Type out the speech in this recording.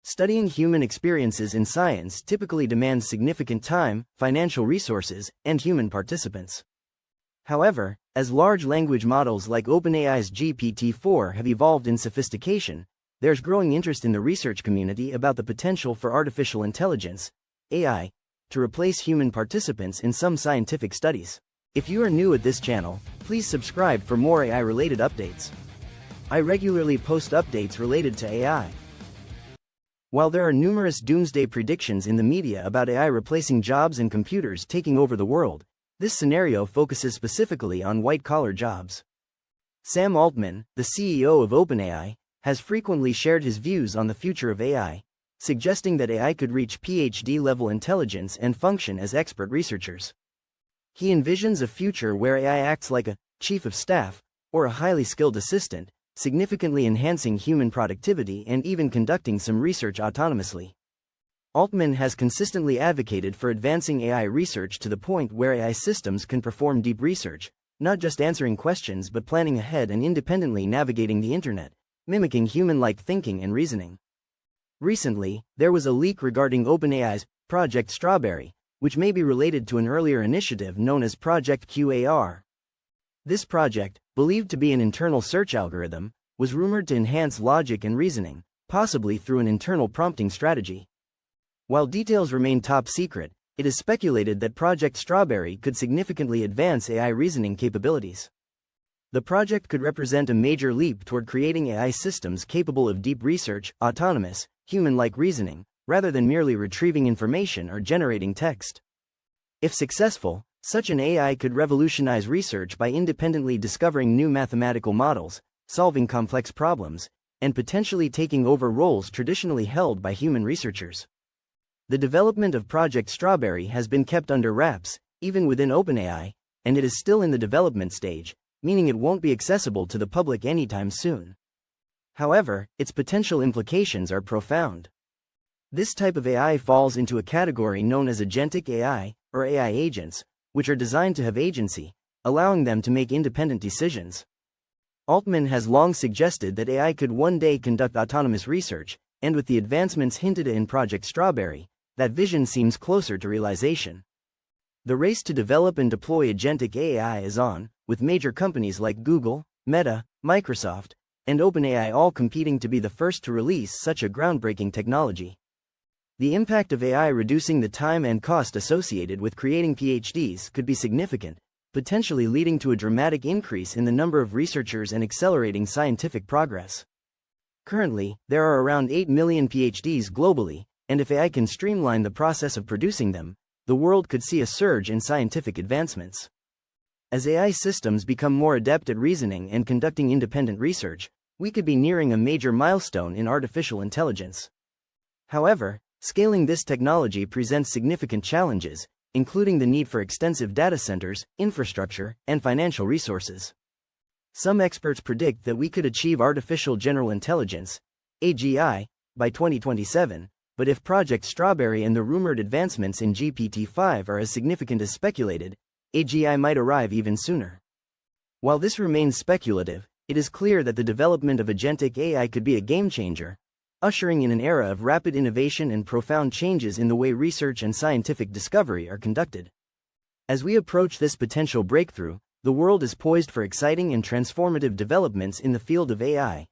Studying human experiences in science typically demands significant time, financial resources, and human participants. However, as large language models like OpenAI's GPT-4 have evolved in sophistication, there's growing interest in the research community about the potential for artificial intelligence, AI, to replace human participants in some scientific studies. If you are new at this channel, please subscribe for more AI-related updates. I regularly post updates related to AI. While there are numerous doomsday predictions in the media about AI replacing jobs and computers taking over the world, this scenario focuses specifically on white-collar jobs. Sam Altman, the CEO of OpenAI, has frequently shared his views on the future of AI, suggesting that AI could reach PhD-level intelligence and function as expert researchers. He envisions a future where AI acts like a chief of staff or a highly skilled assistant, significantly enhancing human productivity and even conducting some research autonomously. Altman has consistently advocated for advancing AI research to the point where AI systems can perform deep research, not just answering questions but planning ahead and independently navigating the internet, mimicking human-like thinking and reasoning. Recently, there was a leak regarding OpenAI's Project Strawberry, which may be related to an earlier initiative known as Project QAR. This project, believed to be an internal search algorithm, was rumored to enhance logic and reasoning, possibly through an internal prompting strategy. While details remain top secret, it is speculated that Project Strawberry could significantly advance AI reasoning capabilities. The project could represent a major leap toward creating AI systems capable of deep research, autonomous, human-like reasoning, rather than merely retrieving information or generating text. If successful, such an AI could revolutionize research by independently discovering new mathematical models, solving complex problems, and potentially taking over roles traditionally held by human researchers. The development of Project Strawberry has been kept under wraps, even within OpenAI, and it is still in the development stage, meaning it won't be accessible to the public anytime soon. However, its potential implications are profound. This type of AI falls into a category known as agentic AI, or AI agents, which are designed to have agency, allowing them to make independent decisions. Altman has long suggested that AI could one day conduct autonomous research, and with the advancements hinted at in Project Strawberry, that vision seems closer to realization. The race to develop and deploy agentic AI is on, with major companies like Google, Meta, Microsoft, and OpenAI all competing to be the first to release such a groundbreaking technology. The impact of AI reducing the time and cost associated with creating PhDs could be significant, potentially leading to a dramatic increase in the number of researchers and accelerating scientific progress. Currently, there are around 8 million PhDs globally, and if AI can streamline the process of producing them, the world could see a surge in scientific advancements. As AI systems become more adept at reasoning and conducting independent research, we could be nearing a major milestone in artificial intelligence. However, scaling this technology presents significant challenges, including the need for extensive data centers, infrastructure, and financial resources. Some experts predict that we could achieve artificial general intelligence, AGI, by 2027, but if Project Strawberry and the rumored advancements in GPT-5 are as significant as speculated, AGI might arrive even sooner. While this remains speculative, it is clear that the development of agentic AI could be a game-changer, ushering in an era of rapid innovation and profound changes in the way research and scientific discovery are conducted. As we approach this potential breakthrough, the world is poised for exciting and transformative developments in the field of AI.